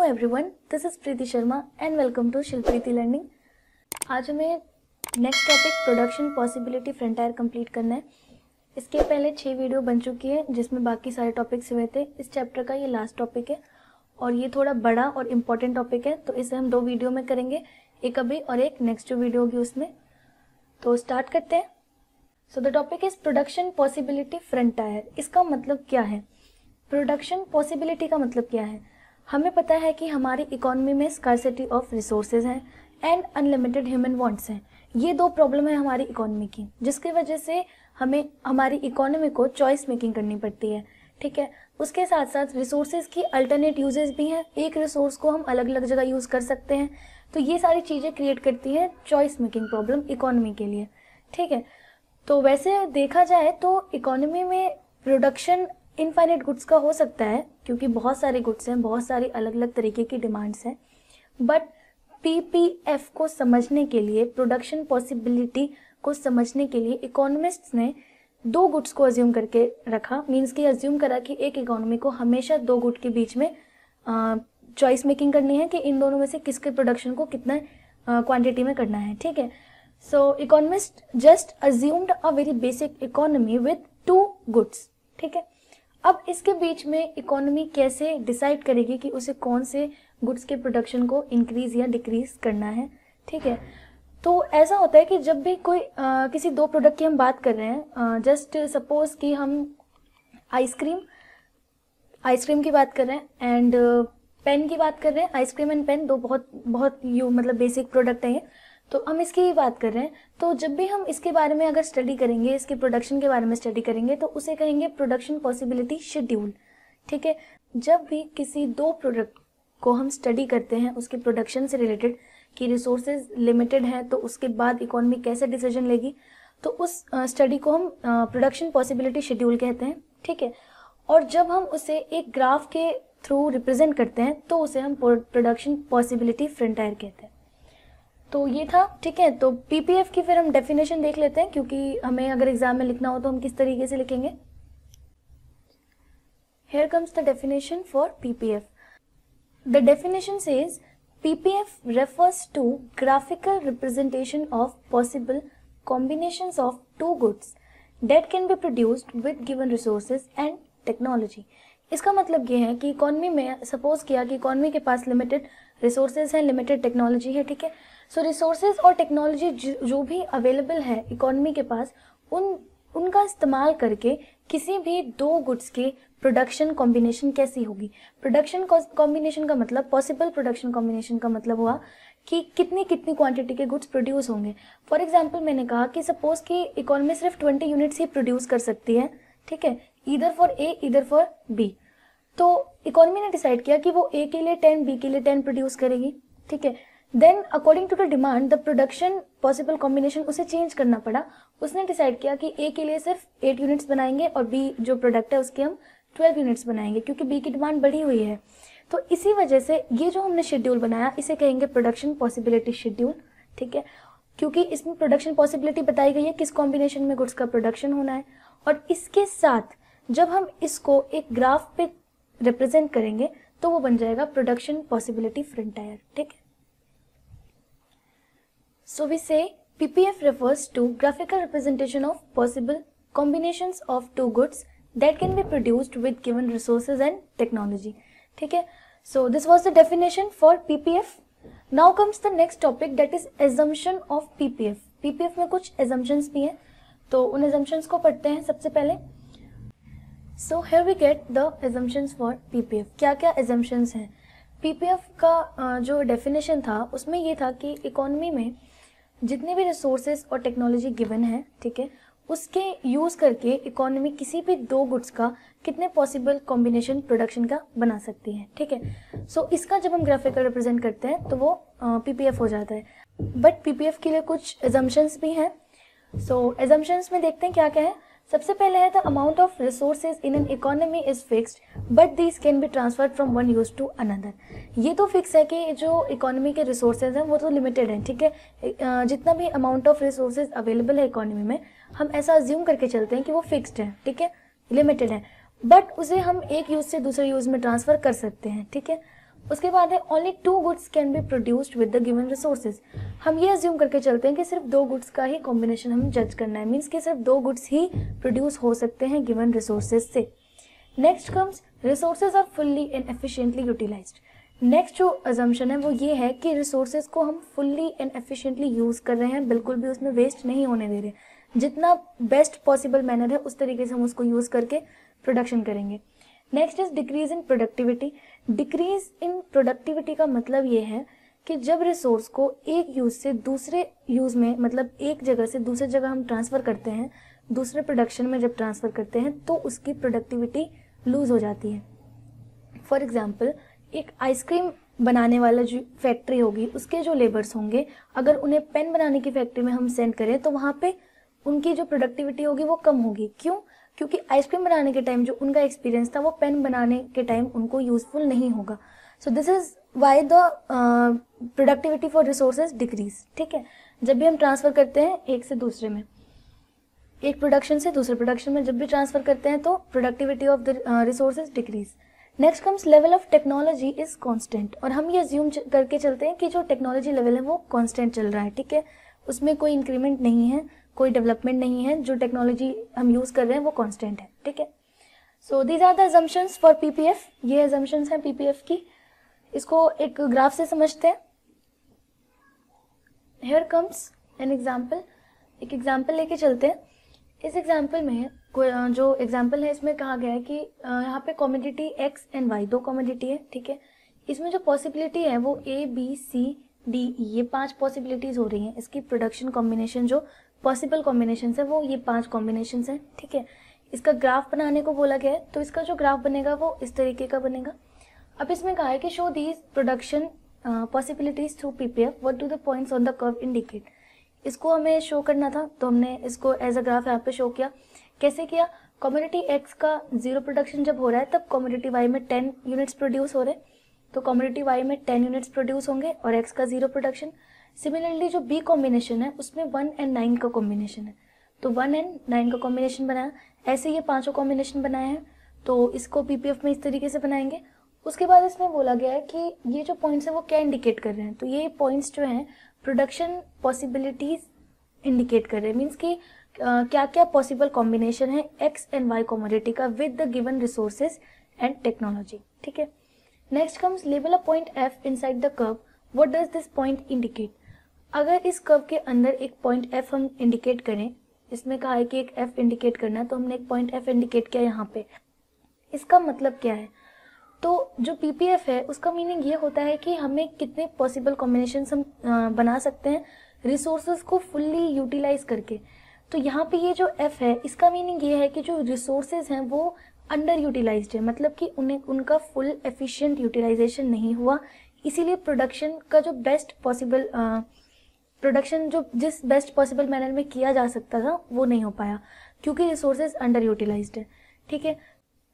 everyone, this is Preeti Sharma and welcome to Shilpreeti Learning। आज हमें next topic production possibility frontier complete करना है। इसके पहले 6 वीडियो बन चुकी है जिसमें बाकी सारे टॉपिक्स हुए थे। इस चैप्टर का ये लास्ट टॉपिक है और ये थोड़ा बड़ा और इम्पॉर्टेंट टॉपिक है, तो इसे हम 2 वीडियो में करेंगे, एक अभी और एक नेक्स्ट जो वीडियो होगी उसमें। तो स्टार्ट करते हैं। So the topic is production possibility frontier. इसका मतलब क्या है? प्रोडक्शन पॉसिबिलिटी का मतलब क्या है? हमें पता है कि हमारी इकोनॉमी में स्कार्सिटी ऑफ रिसोर्सेज हैं एंड अनलिमिटेड ह्यूमन वांट्स हैं। ये 2 प्रॉब्लम है हमारी इकोनॉमी की, जिसकी वजह से हमें हमारी इकोनॉमी को चॉइस मेकिंग करनी पड़ती है। ठीक है, उसके साथ साथ रिसोर्सेज की अल्टरनेट यूजेस भी हैं। एक रिसोर्स को हम अलग अलग जगह यूज़ कर सकते हैं, तो ये सारी चीज़ें क्रिएट करती हैं चॉइस मेकिंग प्रॉब्लम इकोनॉमी के लिए। ठीक है, तो वैसे देखा जाए तो इकोनॉमी में प्रोडक्शन इनफाइनाइट गुड्स का हो सकता है, क्योंकि बहुत सारे गुड्स हैं, बहुत सारी अलग अलग तरीके की डिमांड्स हैं। बट पीपीएफ को समझने के लिए, प्रोडक्शन पॉसिबिलिटी को समझने के लिए इकोनॉमिस्ट्स ने 2 गुड्स को अज्यूम करके रखा। मीन्स कि अज्यूम करा कि एक इकोनॉमी को हमेशा 2 गुड के बीच में चॉइस मेकिंग करनी है कि इन दोनों में से किसके प्रोडक्शन को कितना क्वांटिटी में करना है। ठीक है, so economist just assumed a very basic economy with 2 goods. ठीक है, अब इसके बीच में इकोनॉमी कैसे डिसाइड करेगी कि उसे कौन से गुड्स के प्रोडक्शन को इंक्रीज या डिक्रीज करना है। ठीक है, तो ऐसा होता है कि जब भी कोई किसी 2 प्रोडक्ट की हम बात कर रहे हैं, जस्ट सपोज कि हम आइसक्रीम की बात कर रहे हैं एंड पेन की बात कर रहे हैं। आइसक्रीम एंड पेन 2 बहुत मतलब बेसिक प्रोडक्ट है ये, तो हम इसकी ही बात कर रहे हैं। तो जब भी हम इसके बारे में अगर स्टडी करेंगे, इसके प्रोडक्शन के बारे में स्टडी करेंगे, तो उसे कहेंगे प्रोडक्शन पॉसिबिलिटी शेड्यूल। ठीक है, जब भी किसी 2 प्रोडक्ट को हम स्टडी करते हैं उसके प्रोडक्शन से रिलेटेड कि रिसोर्सेज लिमिटेड हैं, तो उसके बाद इकोनॉमी कैसे डिसीजन लेगी, तो उस स्टडी को हम प्रोडक्शन पॉसिबिलिटी शेड्यूल कहते हैं। ठीक है, और जब हम उसे एक ग्राफ के थ्रू रिप्रेजेंट करते हैं तो उसे हम प्रोडक्शन पॉसिबिलिटी फ्रंटायर कहते हैं। तो ये था। ठीक है, तो पीपीएफ की फिर हम डेफिनेशन देख लेते हैं, क्योंकि हमें अगर एग्जाम में लिखना हो तो हम किस तरीके से लिखेंगे। Here comes the definition for PPF. The definition says PPF refers to graphical representation of possible combinations of 2 goods that can be produced with given resources and technology. इसका मतलब ये है कि इकोनॉमी में सपोज किया कि इकोनॉमी के पास limited resources हैं, लिमिटेड टेक्नोलॉजी है। ठीक है, सो रिसोर्सेज और टेक्नोलॉजी जो भी अवेलेबल है इकोनॉमी के पास, उनका इस्तेमाल करके किसी भी 2 गुड्स के प्रोडक्शन कॉम्बिनेशन कैसी होगी। प्रोडक्शन कॉम्बिनेशन का मतलब, पॉसिबल प्रोडक्शन कॉम्बिनेशन का मतलब हुआ कि कितनी क्वांटिटी के गुड्स प्रोड्यूस होंगे। फॉर एग्जांपल मैंने कहा कि सपोज कि इकोनॉमी सिर्फ 20 यूनिट्स ही प्रोड्यूस कर सकती है। ठीक है, either for A either for B. तो इकोनॉमी ने डिसाइड किया कि वो ए के लिए 10, बी के लिए 10 प्रोड्यूस करेगी। ठीक है, then according to the demand the production possible combination उसे चेंज करना पड़ा। उसने डिसाइड किया कि ए के लिए सिर्फ 8 यूनिट्स बनाएंगे और बी जो प्रोडक्ट है उसके हम 12 यूनिट्स बनाएंगे, क्योंकि बी की डिमांड बढ़ी हुई है। तो इसी वजह से ये जो हमने शेड्यूल बनाया इसे कहेंगे प्रोडक्शन पॉसिबिलिटी शेड्यूल। ठीक है, क्योंकि इसमें प्रोडक्शन पॉसिबिलिटी बताई गई है किस कॉम्बिनेशन में गुड्स का प्रोडक्शन होना है, और इसके साथ जब हम इसको एक ग्राफ पे रिप्रेजेंट करेंगे तो वो बन जाएगा प्रोडक्शन पॉसिबिलिटी फ्रंटायर। ठीक है, so we say PPF refers to graphical representation of possible combinations of 2 goods that can be produced with given resources and technology. ठीक है, so this was the definition for PPF. Now comes the next topic, that is assumption of PPF. PPF में कुछ assumptions भी हैं, तो उन assumptions को पढ़ते हैं सबसे पहले। So here we get the assumptions for PPF. क्या क्या assumptions हैं? PPF का जो definition था उसमें ये था कि इकोनॉमी में जितने भी रिसोर्सेज और टेक्नोलॉजी गिवन है, ठीक है, उसके यूज़ करके इकोनॉमी किसी भी 2 गुड्स का कितने पॉसिबल कॉम्बिनेशन प्रोडक्शन का बना सकती है। ठीक है, सो इसका जब हम ग्राफिकल रिप्रेजेंट करते हैं तो वो पीपीएफ हो जाता है। बट पीपीएफ के लिए कुछ एजम्पशंस भी हैं। सो एजम्पशंस में देखते हैं क्या क्या है। सबसे पहले है the amount of resources in an economy is fixed but these can be transferred from one use to another. ये तो फिक्स है कि जो इकोनॉमी के रिसोर्सेज हैं वो तो लिमिटेड हैं। ठीक है, जितना भी अमाउंट ऑफ रिसोर्सेज अवेलेबल है इकोनॉमी में, हम ऐसा अज्यूम करके चलते हैं कि वो फिक्स्ड है। ठीक है, लिमिटेड है, बट उसे हम एक यूज से दूसरे यूज में ट्रांसफर कर सकते हैं। ठीक है, उसके बाद है only 2 goods can be produced with the given resources. हम ये अज्यूम करके चलते हैं कि सिर्फ 2 गुड्स का ही कॉम्बिनेशन हम जज करना है, मीन्स कि सिर्फ 2 गुड्स ही प्रोड्यूस हो सकते हैं गिवन रिसोर्सेज से। Next comes resources are fully and efficiently utilised. Next जो अजम्पशन है वो ये है कि रिसोर्सेज को हम फुल्ली एंड एफिशिएंटली यूज़ कर रहे हैं, बिल्कुल भी उसमें वेस्ट नहीं होने दे रहे। जितना बेस्ट पॉसिबल मैनर है उस तरीके से हम उसको यूज़ करके प्रोडक्शन करेंगे। Next is decrease in productivity. Decrease in productivity का मतलब ये है कि जब रिसोर्स को एक यूज़ से दूसरे यूज़ में, मतलब एक जगह से दूसरे जगह हम ट्रांसफ़र करते हैं, दूसरे प्रोडक्शन में जब ट्रांसफ़र करते हैं तो उसकी प्रोडक्टिविटी लूज़ हो जाती है। फॉर एग्जाम्पल, एक आइसक्रीम बनाने वाला जो फैक्ट्री होगी उसके जो लेबर्स होंगे, अगर उन्हें पेन बनाने की फैक्ट्री में हम सेंड करें तो वहाँ पे उनकी जो प्रोडक्टिविटी होगी वो कम होगी। क्यों? क्योंकि आइसक्रीम बनाने के टाइम जो उनका एक्सपीरियंस था वो पेन बनाने के टाइम उनको यूजफुल नहीं होगा। So this is why the productivity for resources decrease. ठीक है, जब भी हम ट्रांसफ़र करते हैं एक से दूसरे में, एक प्रोडक्शन से दूसरे प्रोडक्शन में जब भी ट्रांसफ़र करते हैं तो productivity of the resources decrease. Next comes level of technology is constant. और हम ये अज्यूम करके चलते हैं कि जो टेक्नोलॉजी लेवल है वो कांस्टेंट चल रहा है। ठीक है, उसमें कोई इंक्रीमेंट नहीं है, कोई डेवलपमेंट नहीं है, जो टेक्नोलॉजी हम यूज़ कर रहे हैं वो कांस्टेंट है। ठीक है, so these are the assumptions for PPF. ये अजम्पशंस हैं पीपीएफ की। इसको एक ग्राफ से समझते हैं। Here comes an example. एक एग्जाम्पल लेके चलते हैं। इस एग्जाम्पल में जो एग्जाम्पल है इसमें कहा गया है कि यहाँ पे commodity X and Y, 2 commodity है। ठीक है, इसमें जो पॉसिबिलिटी है वो A B C D E, ये 5 पॉसिबिलिटीज हो रही हैं। इसकी प्रोडक्शन कॉम्बिनेशन जो पॉसिबल कॉम्बिनेशन है वो ये 5 कॉम्बिनेशन हैं। ठीक है, इसका ग्राफ बनाने को बोला गया है, तो इसका जो ग्राफ बनेगा वो इस तरीके का बनेगा। अब इसमें कहा है कि show these production possibilities through PPF, what do the points on the curve indicate. इसको हमें शो करना था तो हमने इसको एज अ ग्राफ यहाँ पे शो किया। कैसे किया? कमोडिटी एक्स का 0 प्रोडक्शन जब हो रहा है तब कमोडिटी वाई में 10 यूनिट्स प्रोड्यूस हो रहे हैं, तो कमोडिटी वाई में 10 यूनिट्स प्रोड्यूस होंगे और एक्स का 0 प्रोडक्शन। सिमिलरली जो बी कॉम्बिनेशन है उसमें 1 एंड 9 का कॉम्बिनेशन है, तो 1 एंड 9 का कॉम्बिनेशन बनाया। ऐसे ये 5 कॉम्बिनेशन बनाए हैं, तो इसको पीपीएफ में इस तरीके से बनाएंगे। उसके बाद इसमें बोला गया है कि ये जो पॉइंट्स है वो क्या इंडिकेट कर रहे हैं, तो ये पॉइंट्स जो हैं प्रोडक्शन पॉसिबिलिटीज इंडिकेट कर रहे हैं। मीन्स कि क्या क्या पॉसिबल कॉम्बिनेशन है एक्स एंड वाई कमोडिटी का with the given resources and technology. ठीक है, next comes label a point F inside the curve, what does this point indicate. अगर इस कर्व के अंदर एक पॉइंट एफ हम इंडिकेट करें, इसमें कहा है कि एक एफ इंडिकेट करना है, तो हमने एक पॉइंट एफ इंडिकेट किया यहाँ पे। इसका मतलब क्या है? तो जो पीपीएफ है उसका मीनिंग ये होता है कि हमें कितने पॉसिबल कॉम्बिनेशन हम बना सकते हैं रिसोर्सेज को फुल्ली यूटिलाइज करके। तो यहाँ पे ये जो एफ है इसका मीनिंग ये है कि जो रिसोर्सेज हैं वो अंडर यूटिलाइज्ड है, मतलब कि उन्हें उनका फुल एफिशिएंट यूटिलाइजेशन नहीं हुआ, इसीलिए प्रोडक्शन का जो बेस्ट पॉसिबल प्रोडक्शन जो जिस बेस्ट पॉसिबल मैनर में किया जा सकता था वो नहीं हो पाया क्योंकि रिसोर्सेज अंडर यूटिलाइज्ड है। ठीक है,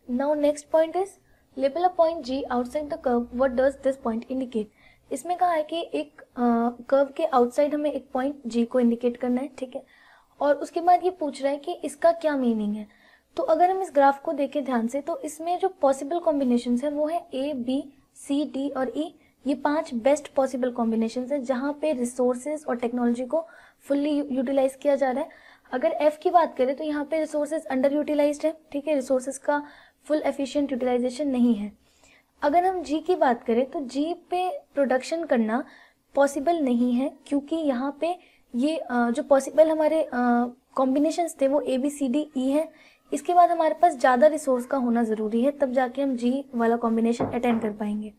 now next point is label a point G outside the curve, what does this point indicate. इसमें कहा है कि एक कर्व के आउटसाइड हमें एक पॉइंट जी को इंडिकेट करना है। ठीक है, और उसके बाद ये पूछ रहा है कि इसका क्या मीनिंग है। तो अगर हम इस ग्राफ को देखें ध्यान से तो इसमें जो पॉसिबल कॉम्बिनेशंस हैं वो है ए बी सी डी और ई, ये 5 बेस्ट पॉसिबल कॉम्बिनेशंस हैं जहाँ पे रिसोर्सेज और टेक्नोलॉजी को फुल्ली यूटिलाइज किया जा रहा है। अगर एफ की बात करें तो यहाँ पे रिसोर्सेज अंडर यूटिलाइज्ड है। ठीक है, रिसोर्सेज का फुल एफिशिएंट यूटिलाइजेशन नहीं है। अगर हम जी की बात करें तो जी पे प्रोडक्शन करना पॉसिबल नहीं है क्योंकि यहाँ पे ये जो पॉसिबल हमारे कॉम्बिनेशंस थे वो A B C D E है। इसके बाद हमारे पास ज़्यादा रिसोर्स का होना ज़रूरी है, तब जाके हम जी वाला कॉम्बिनेशन अटेन कर पाएंगे।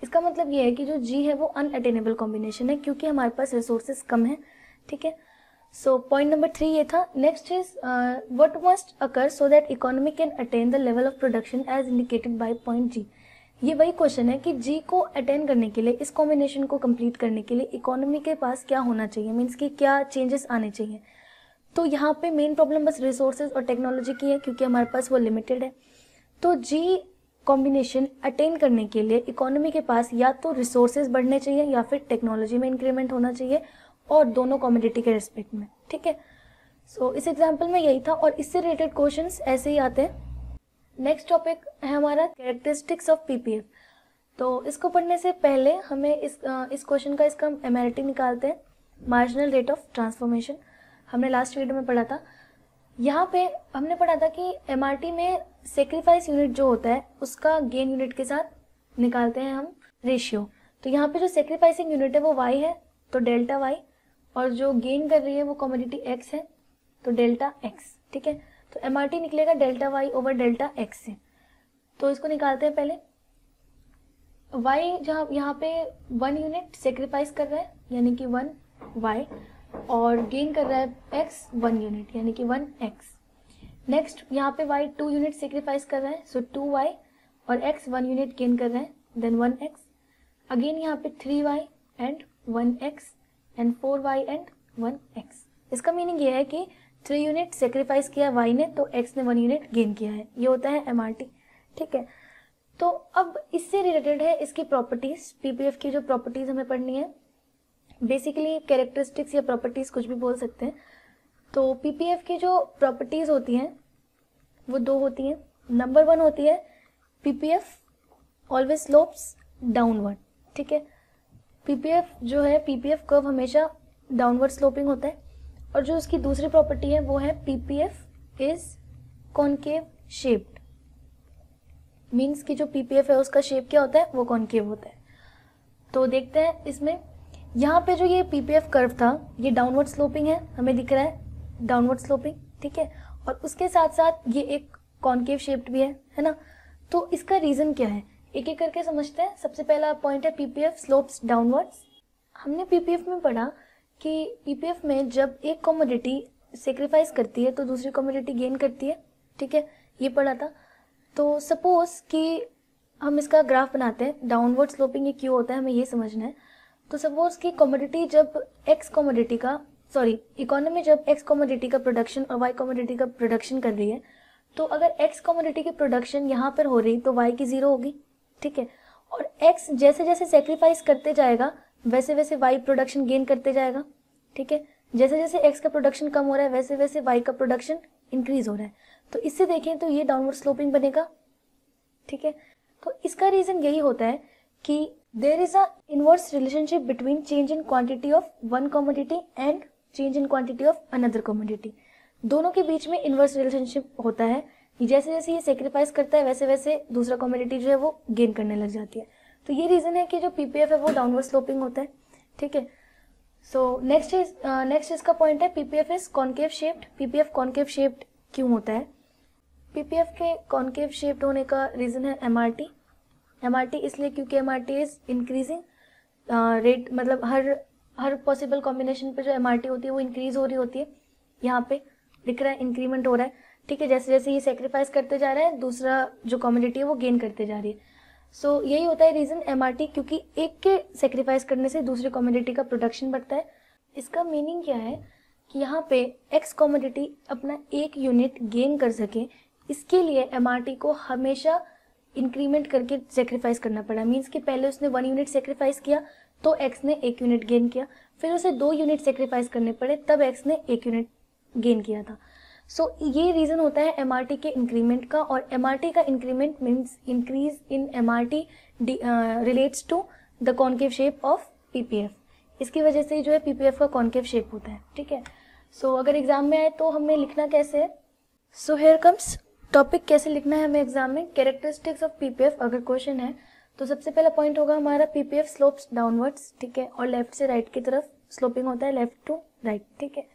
इसका मतलब ये है कि जो जी है वो अनअटेनेबल कॉम्बिनेशन है क्योंकि हमारे पास रिसोर्सेज कम है। ठीक है, सो पॉइंट नंबर 3 ये था। Next is what must occur so that economy can attain the level of production as indicated by point G. ये वही क्वेश्चन है कि जी को अटेन करने के लिए, इस कॉम्बिनेशन को कंप्लीट करने के लिए इकोनॉमी के पास क्या होना चाहिए, मीन्स कि क्या चेंजेस आने चाहिए। तो यहाँ पे मेन प्रॉब्लम बस रिसोर्सेज और टेक्नोलॉजी की है क्योंकि हमारे पास वो लिमिटेड है। तो जी कॉम्बिनेशन अटेन करने के लिए इकोनॉमी के पास या तो रिसोर्सेज बढ़ने चाहिए या फिर टेक्नोलॉजी में इंक्रीमेंट होना चाहिए, और दोनों कमोडिटी के रिस्पेक्ट में। ठीक है, सो इस एग्जाम्पल में यही था और इससे रिलेटेड क्वेश्चंस ऐसे ही आते हैं। नेक्स्ट टॉपिक है हमारा कैरेक्टरिस्टिक्स ऑफ पीपीएफ। तो इसको पढ़ने से पहले हमें इस क्वेश्चन का इसका एमआरटी निकालते हैं, मार्जिनल रेट ऑफ ट्रांसफॉर्मेशन। हमने लास्ट वीडियो में पढ़ा था। यहाँ पे हमने पढ़ा था कि एमआरटी में सेक्रीफाइस यूनिट जो होता है उसका गेन यूनिट के साथ निकालते हैं हम रेशियो। तो यहाँ पे जो सेक्रीफाइसिंग यूनिट है वो y है, तो डेल्टा y, और जो गेन कर रही है वो कमोडिटी x है, तो डेल्टा x। ठीक है, तो एमआरटी निकलेगा delta y over delta x से। तो इसको निकालते हैं पहले। y जहाँ यहाँ पे 1 यूनिट सेक्रीफाइस कर रहा है यानी कि 1 y, और गेन कर रहा है x 1 यूनिट यानी कि 1 x। नेक्स्ट यहाँ पे y 2 यूनिट सेक्रीफाइस कर रहा है, सो 2y, और x 1 यूनिट गेन कर रहा है, देन 1x। अगेन यहाँ पे 3y and 1x and 4y and 1x। इसका मीनिंग ये है कि 3 यूनिट सेक्रीफाइस किया y ने, तो x ने 1 यूनिट गेन किया है। ये होता है एमआरटी। ठीक है, तो अब इससे रिलेटेड है इसकी प्रॉपर्टीज, पीपीएफ की जो प्रॉपर्टीज हमें पढ़नी है। बेसिकली कैरेक्टरिस्टिक्स या प्रॉपर्टीज कुछ भी बोल सकते हैं। तो पीपीएफ की जो प्रॉपर्टीज होती हैं वो 2 होती हैं। नंबर 1 होती है पीपीएफ ऑलवेज स्लोप्स डाउनवर्ड। ठीक है, पीपीएफ जो है, पीपीएफ कर्व हमेशा डाउनवर्ड स्लोपिंग होता है। और जो उसकी दूसरी प्रॉपर्टी है वो है PPF is concave shaped. Means कि जो पीपीएफ है उसका शेप क्या होता है, वो कॉनकेव होता है। तो देखते हैं इसमें, यहाँ पे जो ये पीपीएफ कर्व था ये डाउनवर्ड स्लोपिंग है, हमें दिख रहा है डाउनवर्ड स्लोपिंग। ठीक है, और उसके साथ साथ ये एक कॉनकेव शेप्ड भी है ना। तो इसका रीजन क्या है, एक एक करके समझते हैं। सबसे पहला पॉइंट है पीपीएफ स्लोप्स डाउनवर्ड्स। हमने पीपीएफ में पढ़ा कि पीपीएफ में जब एक कमोडिटी सेक्रीफाइस करती है तो दूसरी कमोडिटी गेन करती है। ठीक है, ये पढ़ा था। तो सपोज कि हम इसका ग्राफ बनाते हैं, डाउनवर्ड स्लोपिंग ये क्यों होता है हमें ये समझना है। तो सपोज कि कमोडिटी जब इकोनॉमी जब एक्स कमोडिटी का प्रोडक्शन और वाई कमोडिटी का प्रोडक्शन कर रही है, तो अगर एक्स कमोडिटी की प्रोडक्शन यहाँ पर हो रही तो वाई की 0 होगी। ठीक है, और एक्स जैसे जैसे सेक्रीफाइस करते जाएगा वैसे वैसे वाई प्रोडक्शन गेन करते जाएगा। ठीक है, जैसे जैसे एक्स का प्रोडक्शन कम हो रहा है वैसे वैसे वाई का प्रोडक्शन इंक्रीज हो रहा है। तो इससे देखें तो ये डाउनवर्ड स्लोपिंग बनेगा। ठीक है, तो इसका रीजन यही होता है कि there is a inverse relationship between change in quantity of one commodity and change in quantity of another commodity. दोनों के बीच में इनवर्स रिलेशनशिप होता है। जैसे जैसे ये सेक्रीफाइस करता है वैसे वैसे दूसरा कमोडिटी जो है वो गेन करने लग जाती है। तो ये रीजन है कि जो पीपीएफ है वो डाउनवर्ड स्लोपिंग होता है। ठीक है, सो नेक्स्ट इसका पॉइंट है PPF is concave shaped. PPF concave shaped क्यों होता है? पीपीएफ के कॉनकेव शेप्ड होने का रीजन है एमआरटी। एमआरटी इसलिए क्योंकि एमआरटी इज इंक्रीजिंग रेट, मतलब हर पॉसिबल कॉम्बिनेशन पे जो एमआरटी होती है वो इंक्रीज हो रही होती है। यहाँ पे दिख रहा है इंक्रीमेंट हो रहा है। ठीक है, जैसे जैसे ये सेक्रीफाइस करते जा रहा है दूसरा जो कमोडिटी है वो गेन करते जा रही है। सो यही होता है रीजन एमआरटी, क्योंकि एक के सेक्रीफाइस करने से दूसरी कमोडिटी का प्रोडक्शन बढ़ता है। इसका मीनिंग क्या है कि यहाँ पे एक्स कमोडिटी अपना 1 यूनिट गेन कर सके, इसके लिए एमआरटी को हमेशा इंक्रीमेंट करके सेक्रीफाइस करना पड़ा। मीन्स कि पहले उसने 1 यूनिट सेक्रीफाइस किया तो एक्स ने 1 यूनिट गेन किया, फिर उसे 2 यूनिट सेक्रीफाइस करने पड़े तब एक्स ने 1 यूनिट गेन किया था। सो ये रीजन होता है एमआरटी के इंक्रीमेंट का, और एमआरटी का increment means increase in MRT relates to the concave shape of PPF. इसकी वजह से जो है पीपीएफ का कॉनकेव शेप होता है। ठीक है, सो अगर एग्जाम में आए तो हमें लिखना कैसे है? सो हियर कम्स टॉपिक कैसे लिखना है हमें एग्जाम में। कैरेक्टरिस्टिक्स ऑफ पीपीएफ अगर क्वेश्चन है तो सबसे पहला पॉइंट होगा हमारा पीपीएफ स्लोप्स डाउनवर्ड्स। ठीक है, और लेफ्ट से राइट की तरफ स्लोपिंग होता है, लेफ्ट टू राइट। ठीक है,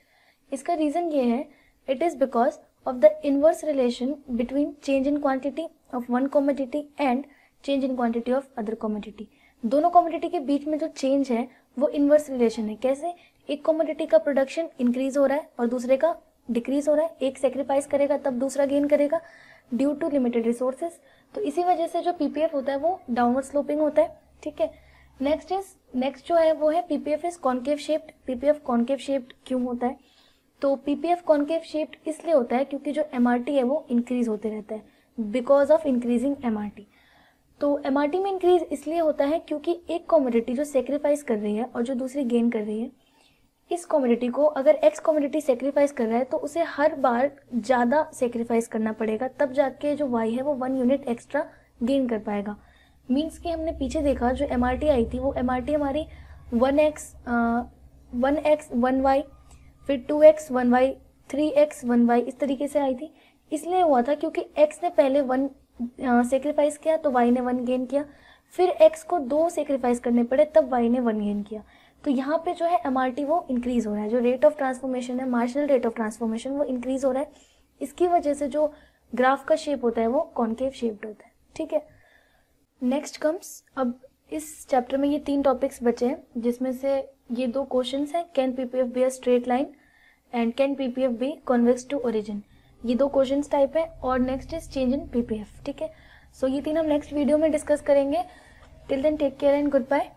इसका रीजन ये है, it is because of the inverse relation between change in quantity of one commodity and change in quantity of other commodity. दोनों कमोडिटी के बीच में जो चेंज है वो इनवर्स रिलेशन है। कैसे? एक कमोडिटी का प्रोडक्शन इंक्रीज हो रहा है और दूसरे का डिक्रीज हो रहा है। एक सेक्रीफाइस करेगा तब दूसरा गेन करेगा ड्यू टू लिमिटेड रिसोर्सेज। तो इसी वजह से जो पीपीएफ होता है वो डाउनवर्ड स्लोपिंग होता है। ठीक है, नेक्स्ट जो है वो है PPF is concave shaped. PPF concave shaped क्यों होता है? तो पीपीएफ कॉनकेव शेप्ड इसलिए होता है क्योंकि जो एमआरटी है वो इंक्रीज होते रहता है, बिकॉज ऑफ इंक्रीजिंग एमआरटी। तो एमआरटी में इंक्रीज इसलिए होता है क्योंकि एक कमोडिटी जो सेक्रीफाइस कर रही है और जो दूसरी गेन कर रही है, इस कमोडिटी को अगर एक्स कमोडिटी सेक्रीफाइस कर रहा है तो उसे हर बार ज़्यादा सेक्रीफाइस करना पड़ेगा, तब जाके जो वाई है वो 1 यूनिट एक्स्ट्रा गेन कर पाएगा। मीन्स कि हमने पीछे देखा जो MRT आई थी वो MRT हमारी 1x 1y, फिर 2x 1y, 3x 1y इस तरीके से आई थी। इसलिए हुआ था क्योंकि x ने पहले 1 सेक्रीफाइस किया तो y ने 1 गेन किया, फिर x को 2 सेक्रीफाइस करने पड़े तब y ने 1 गेन किया। तो यहाँ पे जो है MRT वो इंक्रीज हो रहा है, जो रेट ऑफ ट्रांसफॉर्मेशन है, मार्जिनल रेट ऑफ ट्रांसफॉर्मेशन, वो इंक्रीज हो रहा है। इसकी वजह से जो ग्राफ का शेप होता है वो कॉन्केव शेप्ड होता है। ठीक है, नेक्स्ट कम्स, अब इस चैप्टर में ये 3 टॉपिक्स बचे हैं जिसमें से ये 2 क्वेश्चंस हैं, can PPF be a straight line and can PPF be convex to origin. ये 2 क्वेश्चंस टाइप है और next is change in PPF। ठीक है, सो ये 3 हम नेक्स्ट वीडियो में डिस्कस करेंगे। Till then take care and good bye.